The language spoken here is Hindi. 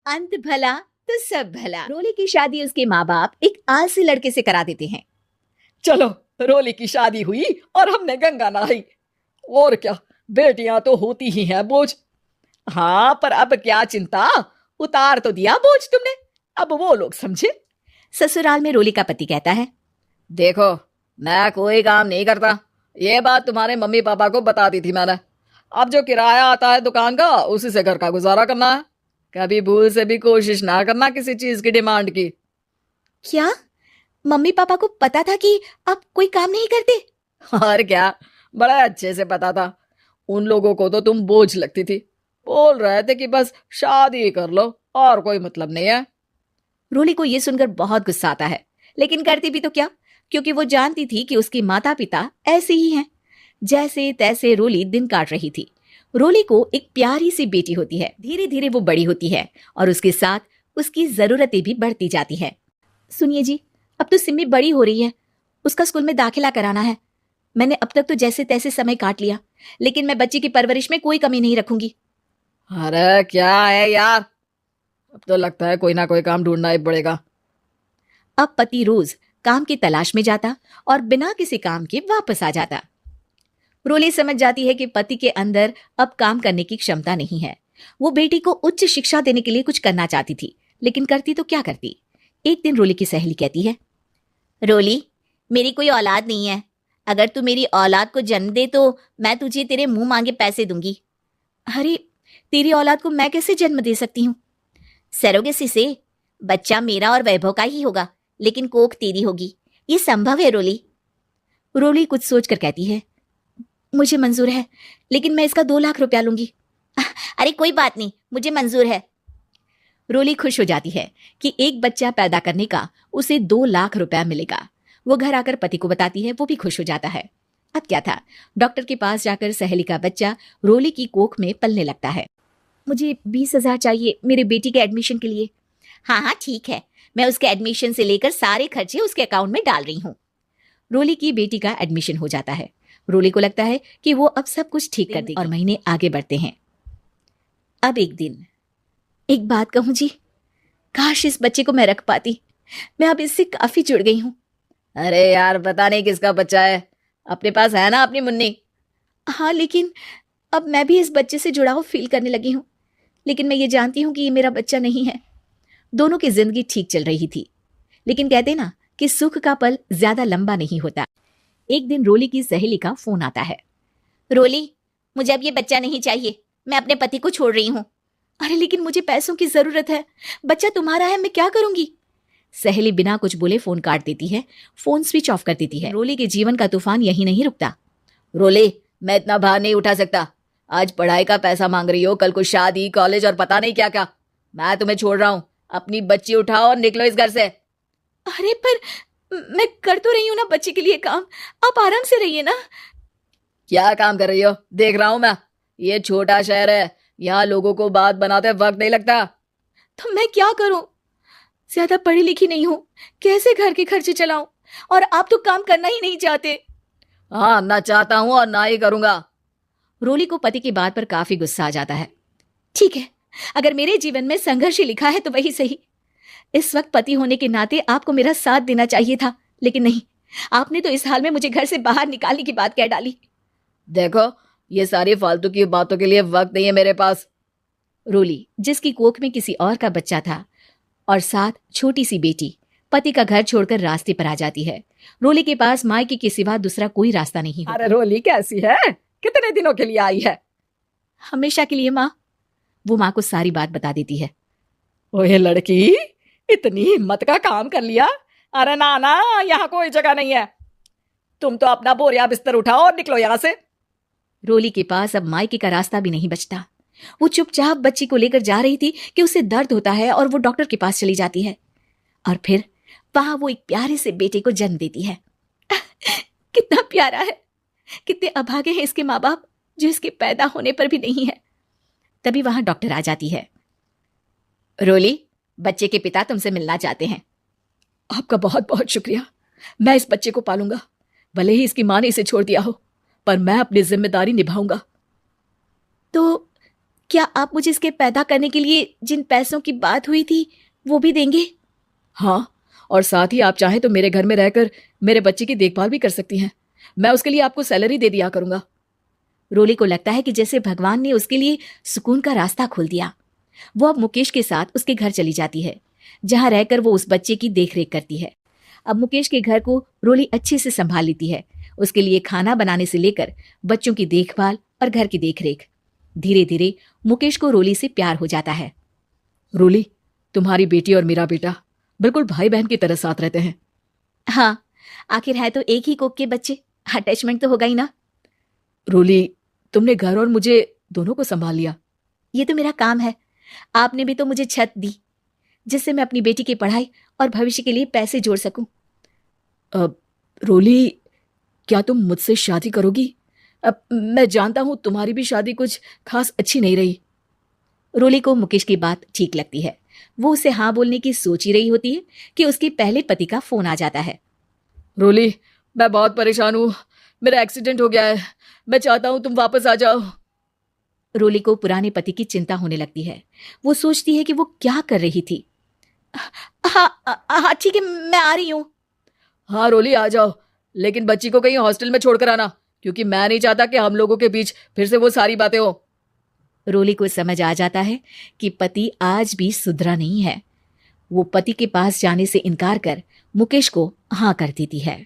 अंत भला तो सब भला। रोली की शादी उसके माँ बाप एक आलसी लड़के से करा देते हैं। चलो, रोली की शादी हुई और हमने गंगा नहाई। और क्या, बेटियां तो होती ही हैं बोझ। हाँ, पर अब क्या चिंता, उतार तो दिया बोझ तुमने, अब वो लोग समझे। ससुराल में रोली का पति कहता है, देखो, मैं कोई काम नहीं करता, ये बात तुम्हारे मम्मी पापा को बता दी थी मैंने। अब जो किराया आता है दुकान का, उसी से घर का गुजारा करना है। कभी भूल से भी कोशिश ना करना किसी चीज की डिमांड की। क्या मम्मी पापा को पता था कि आप कोई काम नहीं करते? और क्या, बड़ा अच्छे से पता था। उन लोगों को तो तुम बोझ लगती थी, बोल रहे थे कि बस शादी कर लो और कोई मतलब नहीं है। रोली को यह सुनकर बहुत गुस्सा आता है, लेकिन करती भी तो क्या, क्योंकि वो जानती थी कि उसके माता पिता ऐसे ही हैं। जैसे तैसे रोली दिन काट रही थी। रोली को एक प्यारी सी बेटी होती है। धीरे धीरे वो बड़ी होती है और उसके साथ उसकी जरूरतें भी बढ़ती जाती है। सुनिए जी, अब तो सिम्मी बड़ी हो रही है, उसका स्कूल में दाखिला कराना है। मैंने अब तक तो जैसे तैसे समय काट लिया, लेकिन मैं बच्ची की परवरिश में कोई कमी नहीं रखूंगी। अरे क्या है यार, अब तो लगता है कोई ना कोई काम ढूंढना ही पड़ेगा। अब पति रोज काम की तलाश में जाता और बिना किसी काम के वापस आ जाता। रोली समझ जाती है कि पति के अंदर अब काम करने की क्षमता नहीं है। वो बेटी को उच्च शिक्षा देने के लिए कुछ करना चाहती थी, लेकिन करती तो क्या करती। एक दिन रोली की सहेली कहती है, रोली, मेरी कोई औलाद नहीं है। अगर तू मेरी औलाद को जन्म दे तो मैं तुझे तेरे मुंह मांगे पैसे दूंगी। अरे, तेरी औलाद को मैं कैसे जन्म दे सकती हूँ? सरोगेसी से। बच्चा मेरा और वैभव का ही होगा, लेकिन कोख तेरी होगी। ये संभव है रोली। रोली कुछ सोचकर कहती है, मुझे मंजूर है, लेकिन मैं इसका 2 लाख रुपया लूंगी। अरे कोई बात नहीं, मुझे मंजूर है। रोली खुश हो जाती है कि एक बच्चा पैदा करने का उसे 2 लाख रुपया मिलेगा। वो घर आकर पति को बताती है, वो भी खुश हो जाता है। अब क्या था, डॉक्टर के पास जाकर सहेली का बच्चा रोली की कोख में पलने लगता है। मुझे 20,000 चाहिए मेरे बेटी के एडमिशन के लिए। हाँ हाँ ठीक है, मैं उसके एडमिशन से लेकर सारे खर्चे उसके अकाउंट में डाल रही हूँ। रोली की बेटी का एडमिशन हो जाता है। रोली को लगता है कि वो अब सब कुछ ठीक कर देगी और महीने आगे बढ़ते हैं। अब एक दिन, एक बात कहूं जी, काश इस बच्चे को मैं रख पाती। मैं अब इससे काफी जुड़ गई हूँ। अरे यार, पता नहीं किसका बच्चा है, अपने पास है ना अपनी मुन्नी। हाँ, लेकिन अब मैं भी इस बच्चे से जुड़ाव फील करने लगी हूँ, लेकिन मैं ये जानती हूँ कि ये मेरा बच्चा नहीं है। दोनों की जिंदगी ठीक चल रही थी, लेकिन कहते ना कि सुख का पल ज्यादा लंबा नहीं होता। एक दिन रोली की सहेली का फोन आता है। रोली, मुझे अब ये बच्चा नहीं चाहिए, मैं अपने पति को छोड़ रही हूँ। अरे लेकिन मुझे पैसों की जरूरत है, बच्चा तुम्हारा है, मैं क्या करूंगी? सहेली बिना कुछ बोले फोन काट देती है, फोन स्विच ऑफ कर देती है। रोली के जीवन का तूफान यही नहीं रुकता। रोली, मैं इतना भार नहीं उठा सकता। आज पढ़ाई का पैसा मांग रही हो, कल को शादी, कॉलेज और पता नहीं क्या क्या। मैं तुम्हें छोड़ रहा हूँ, अपनी बच्ची उठाओ और निकलो इस घर से। अरे पर मैं कर तो रही हूँ ना बच्चे के लिए काम, आप आराम से रहिए ना। क्या काम कर रही हो, देख रहा हूं मैं। ये छोटा शहर है, यहाँ लोगों को बात बनाते वक्त नहीं लगता। तो मैं क्या करूं, ज्यादा पढ़ी लिखी नहीं हूं, कैसे घर के खर्चे चलाऊं? और आप तो काम करना ही नहीं चाहते। हाँ, ना चाहता हूं और ना ही करूंगा। रोली को पति की बात पर काफी गुस्सा आ जाता है। ठीक है, अगर मेरे जीवन में संघर्ष ही लिखा है तो वही सही। इस वक्त पति होने के नाते आपको मेरा साथ देना चाहिए था, लेकिन नहीं, आपने तो इस हाल में मुझे घर से बाहर निकालने की बात कह डाली। देखो, ये सारी फालतू की बातों के लिए वक्त नहीं है मेरे पास। रोली, जिसकी कोख में किसी और का बच्चा था और साथ छोटी सी बेटी, पति का घर छोड़कर रास्ते पर आ जाती है। रोली के पास मायके के सिवा दूसरा कोई रास्ता नहीं होता। अरे रोली कैसी है, कितने दिनों के लिए आई है? हमेशा के लिए माँ। वो माँ को सारी बात बता देती है। ओए लड़की, इतनी हिम्मत का काम कर लिया। अरे ना ना, यहाँ कोई जगह नहीं है। तुम तो अपना बोरिया बिस्तर उठाओ और निकलो यहाँ से। रोली के पास अब मायके का रास्ता भी नहीं बचता। वो चुपचाप बच्ची को लेकर जा रही थी कि उसे दर्द होता है और वो डॉक्टर के पास चली जाती है और फिर वहां वो एक प्यारे से बेटे को जन्म देती है। कितना प्यारा है, कितने अभागे हैं इसके माँ बाप जो इसके पैदा होने पर भी नहीं है। तभी वहां डॉक्टर आ जाती है। रोली, बच्चे के पिता तुमसे मिलना चाहते हैं। आपका बहुत बहुत शुक्रिया, मैं इस बच्चे को पालूंगा। भले ही इसकी माँ ने इसे छोड़ दिया हो, पर मैं अपनी जिम्मेदारी निभाऊंगा। तो क्या आप मुझे इसके पैदा करने के लिए जिन पैसों की बात हुई थी वो भी देंगे? हाँ, और साथ ही आप चाहें तो मेरे घर में रहकर मेरे बच्चे की देखभाल भी कर सकती हैं। मैं उसके लिए आपको सैलरी दे दिया करूंगा। रोली को लगता है कि जैसे भगवान ने उसके लिए सुकून का रास्ता खोल दिया। वो अब मुकेश के साथ उसके घर चली जाती है, जहां रहकर वो उस बच्चे की देखरेख करती है। अब मुकेश के घर को रोली अच्छे से संभाल लेती है, उसके लिए खाना बनाने से लेकर बच्चों की देखभाल और घर की देखरेख। धीरे धीरे मुकेश को रोली से प्यार हो जाता है। रोली, तुम्हारी बेटी और मेरा बेटा बिल्कुल भाई बहन की तरह साथ रहते हैं। हाँ, आखिर है तो एक ही कोख के बच्चे, अटैचमेंट तो होगा ही ना। रोली, तुमने घर और मुझे दोनों को संभाल लिया। ये तो मेरा काम है। आपने भी तो मुझे छत दी, जिससे मैं अपनी बेटी की पढ़ाई और भविष्य के लिए पैसे जोड़ सकूं। अब रोली, क्या तुम मुझसे शादी करोगी? अब मैं जानता हूं तुम्हारी भी शादी कुछ खास अच्छी नहीं रही। रोली को मुकेश की बात ठीक लगती है। वो उसे हाँ बोलने की सोच ही रही होती है कि उसके पहले पति का फोन आ जाता है। रोली, मैं बहुत परेशान हूं। मेरा एक्सीडेंट हो गया है। मैं चाहता हूं तुम वापस आ जाओ। रोली को पुराने पति की चिंता होने लगती है। वो सोचती है कि वो क्या कर रही थी। हाँ हाँ ठीक है, मैं आ रही हूं। हाँ रोली, आ जाओ, लेकिन बच्ची को कहीं हॉस्टल में छोड़कर आना, क्योंकि मैं नहीं चाहता कि हम लोगों के बीच फिर से वो सारी बातें हो। रोली को समझ आ जाता है कि पति आज भी सुधरा नहीं है। वो पति के पास जाने से इनकार कर मुकेश को हाँ कर देती है।